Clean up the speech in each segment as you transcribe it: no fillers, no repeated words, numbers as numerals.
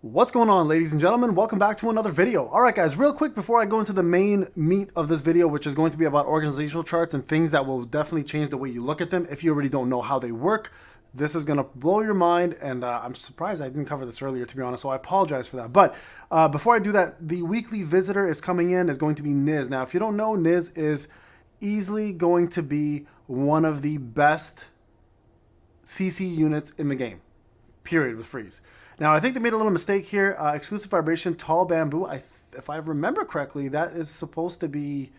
What's going on, ladies and gentlemen? Welcome back to another video. Alright guys, real quick before I go into the main meat of this video, which is going to be about organizational charts and things that will definitely change the way you look at them. If you already don't know how they work, this is going to blow your mind, and I'm surprised I didn't cover this earlier, to be honest, so I apologize for that. But before I do that, the weekly visitor is coming in, is going to be Niz. Now, if you don't know, Niz is easily going to be one of the best CC units in the game, period, with freeze. Now, I think they made a little mistake here. Exclusive vibration, tall bamboo. If I remember correctly, that is supposed to be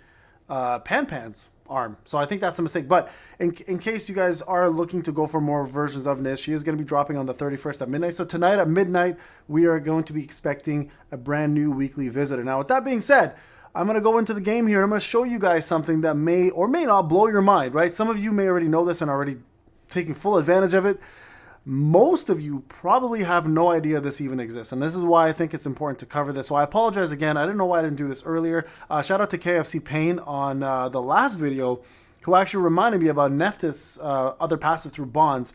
Pan's arm. So I think that's a mistake. But in case you guys are looking to go for more versions of Niz, she is going to be dropping on the 31st at midnight. So tonight at midnight, we are going to be expecting a brand new weekly visitor. Now, with that being said, I'm going to go into the game here. And I'm going to show you guys something that may or may not blow your mind, right? Some of you may already know this and are already taking full advantage of it. Most of you probably have no idea this even exists, and this is why I think it's important to cover this. So I apologize again. I didn't know why I didn't do this earlier. Shout out to KFC Payne on the last video, who actually reminded me about Nephthys' other passive through bonds,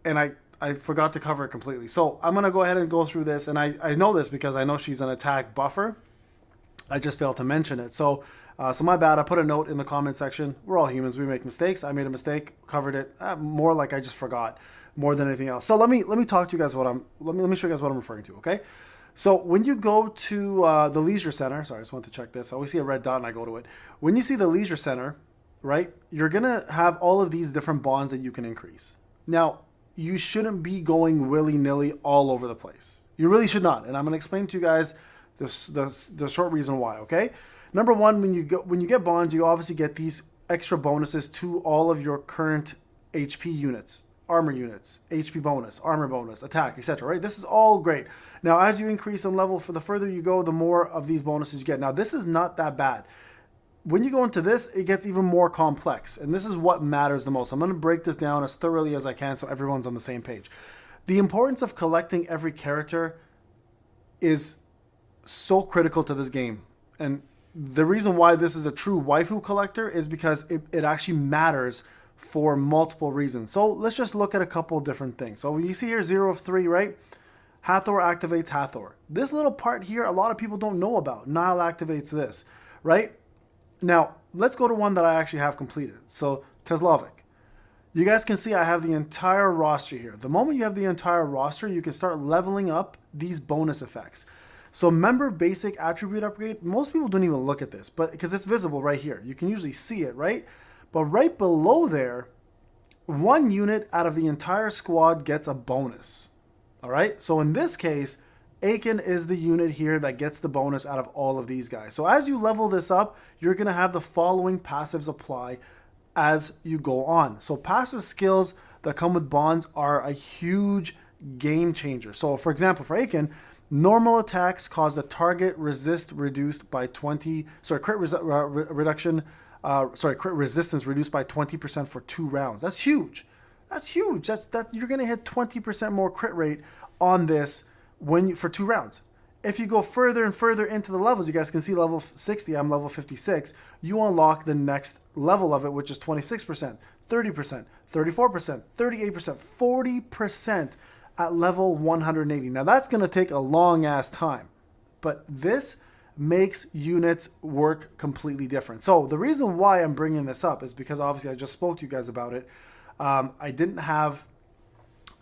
and I forgot to cover it completely. So I'm going to go ahead and go through this, and I know this because I know she's an attack buffer. I just failed to mention it. So my bad. I put a note in the comment section. We're all humans. We make mistakes. I made a mistake, covered it. More like I just forgot more than anything else. So let me talk to you guys let me show you guys what I'm referring to, okay? So when you go to the leisure center, sorry, I just want to check this. I always see a red dot and I go to it. When you see the leisure center, right, you're gonna have all of these different bonds that you can increase. Now, you shouldn't be going willy-nilly all over the place. You really should not, and I'm gonna explain to you guys the short reason why, okay? Number one, when you get bonds, you obviously get these extra bonuses to all of your current HP units. Armor units, HP bonus, armor bonus, attack, etc. Right? This is all great. Now, as you increase in level, for the further you go, the more of these bonuses you get. Now, this is not that bad. When you go into this, it gets even more complex, and this is what matters the most. I'm going to break this down as thoroughly as I can so everyone's on the same page. The importance of collecting every character is so critical to this game, and the reason why this is a true waifu collector is because it actually matters for multiple reasons. So let's just look at a couple different things. So you see here 0 of 3, right? Hathor activates Hathor. This little part here, a lot of people don't know about. Nile activates this, right? Now, let's go to one that I actually have completed. So Teslovic. You guys can see I have the entire roster here. The moment you have the entire roster, you can start leveling up these bonus effects. So member basic attribute upgrade, most people don't even look at this, but because it's visible right here. You can usually see it, right? But right below there, one unit out of the entire squad gets a bonus. All right. So in this case, Aiken is the unit here that gets the bonus out of all of these guys. So as you level this up, you're going to have the following passives apply as you go on. So passive skills that come with bonds are a huge game changer. So for example, for Aiken, normal attacks cause the target resist reduced by 20, sorry, crit reduction. Crit resistance reduced by 20% for 2 rounds. That's huge. That's huge. That you're gonna hit 20% more crit rate on this for 2 rounds. If you go further and further into the levels, you guys can see level 60. I'm level 56. You unlock the next level of it, which is 26%, 30%, 34%, 38%, 40% at level 180. Now that's gonna take a long ass time, but this makes units work completely different. So the reason why I'm bringing this up is because obviously I just spoke to you guys about it. I didn't have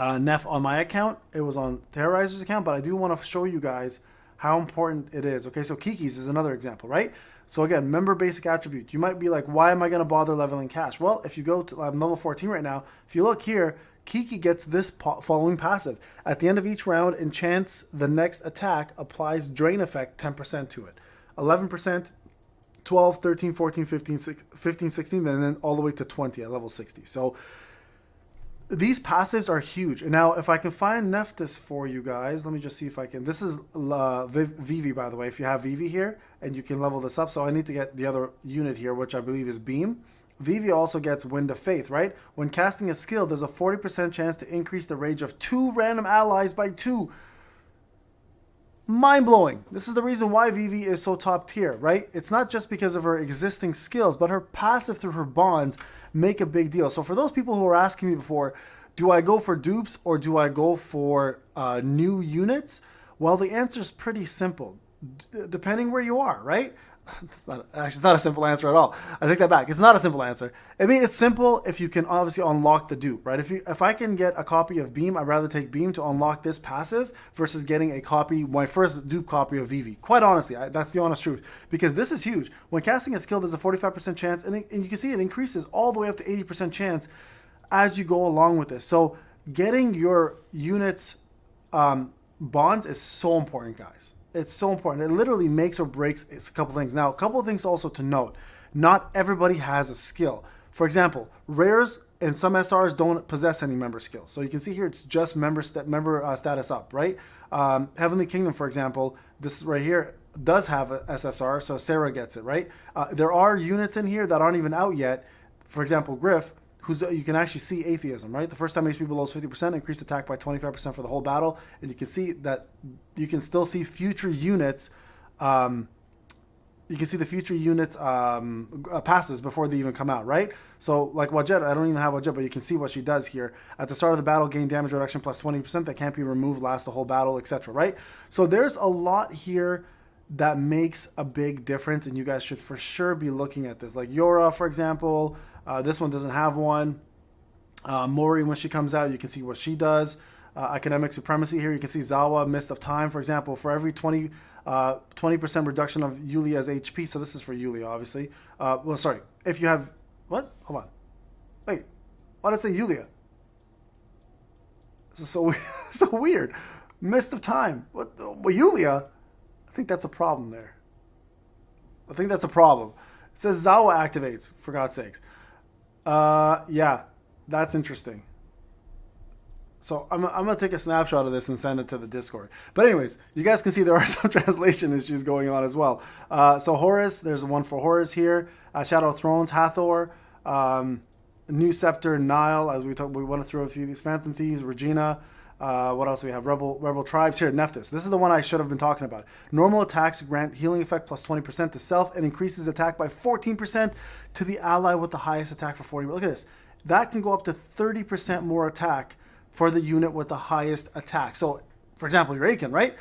Neph on my account. It was on Terrorizer's account, but I do want to show you guys how important it is. Okay, so Kiki's is another example, right? So again, member basic attribute. You might be like, why am I going to bother leveling cash? Well, if you go to, I'm level 14 right now. If you look here, Kiki gets this following passive. At the end of each round, enchants the next attack, applies drain effect 10% to it. 11%, 12, 13, 14, 15, 16, and then all the way to 20 at level 60. So these passives are huge. And now if I can find Nephthys for you guys, let me just see if I can. This is Vivi, by the way, if you have Vivi here, and you can level this up. So I need to get the other unit here, which I believe is Beam. Vivi also gets Wind of Faith, right? When casting a skill, there's a 40% chance to increase the rage of 2 random allies by 2. Mind-blowing. This is the reason why Vivi is so top tier, right? It's not just because of her existing skills, but her passive through her bonds make a big deal. So for those people who were asking me before, do I go for dupes or do I go for new units? Well, the answer is pretty simple, depending where you are, right? It's not a simple answer at all. I take that back. It's not a simple answer. I mean, it's simple if you can obviously unlock the dupe, right? If I can get a copy of Beam, I'd rather take Beam to unlock this passive versus getting a copy, my first dupe copy of Vivi. Quite honestly, that's the honest truth, because this is huge. When casting a skill, there's a 45% chance, and you can see it increases all the way up to 80% chance as you go along with this. So getting your units bonds is so important, guys. It's so important. It literally makes or breaks a couple things. Now, a couple of things also to note. Not everybody has a skill. For example, rares and some SRs don't possess any member skills. So you can see here it's just member status up, right? Heavenly Kingdom, for example, this right here does have a SSR, so Sarah gets it, right? There are units in here that aren't even out yet. For example, Griff, you can actually see Atheism, right? The first time HP below 50%, increased attack by 25% for the whole battle. And you can see that you can still see future units. You can see the future units passes before they even come out, right? So like Wajet, I don't even have Wajet, but you can see what she does here. At the start of the battle, gain damage reduction plus 20% that can't be removed, lasts the whole battle, etc., right? So there's a lot here that makes a big difference, and you guys should for sure be looking at this. Like Yora, for example. This one doesn't have one. Mori, when she comes out, you can see what she does. Academic Supremacy here, you can see Zawa, Mist of Time, for example, for every 20% reduction of Yulia's HP. So this is for Yulia, obviously. Well, sorry. If you have... What? Hold on. Wait. Why did I say Yulia? This is so, so weird. Mist of Time. What? Well, Yulia? I think that's a problem there. I think that's a problem. It says Zawa activates, for God's sakes. Yeah, that's interesting. So I'm going to take a snapshot of this and send it to the Discord. But anyways, you guys can see there are some translation issues going on as well. So Horus, there's one for Horus here. Shadow of Thrones, Hathor. New Scepter, Nile, as we want to throw a few of these. Phantom Thieves, Regina. What else do we have? Rebel Tribes here. Nephthys. This is the one I should have been talking about. Normal attacks grant healing effect plus 20% to self and increases attack by 14% to the ally with the highest attack for 40. Look at this. That can go up to 30% more attack for the unit with the highest attack. So, for example, your Aiken, right?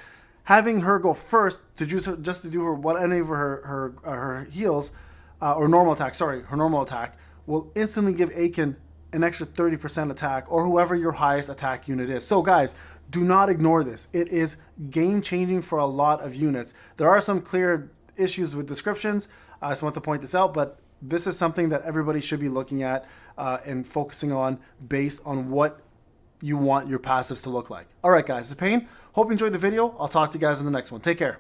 Having her go first to just to do her any of her heals or normal attack. Sorry, her normal attack will instantly give Aiken an extra 30% attack, or whoever your highest attack unit is. So guys, do not ignore this. It is game changing for a lot of units. There are some clear issues with descriptions. I just want to point this out, but this is something that everybody should be looking at and focusing on based on what you want your passives to look like. All right, guys, this is Payne. Hope you enjoyed the video. I'll talk to you guys in the next one. Take care.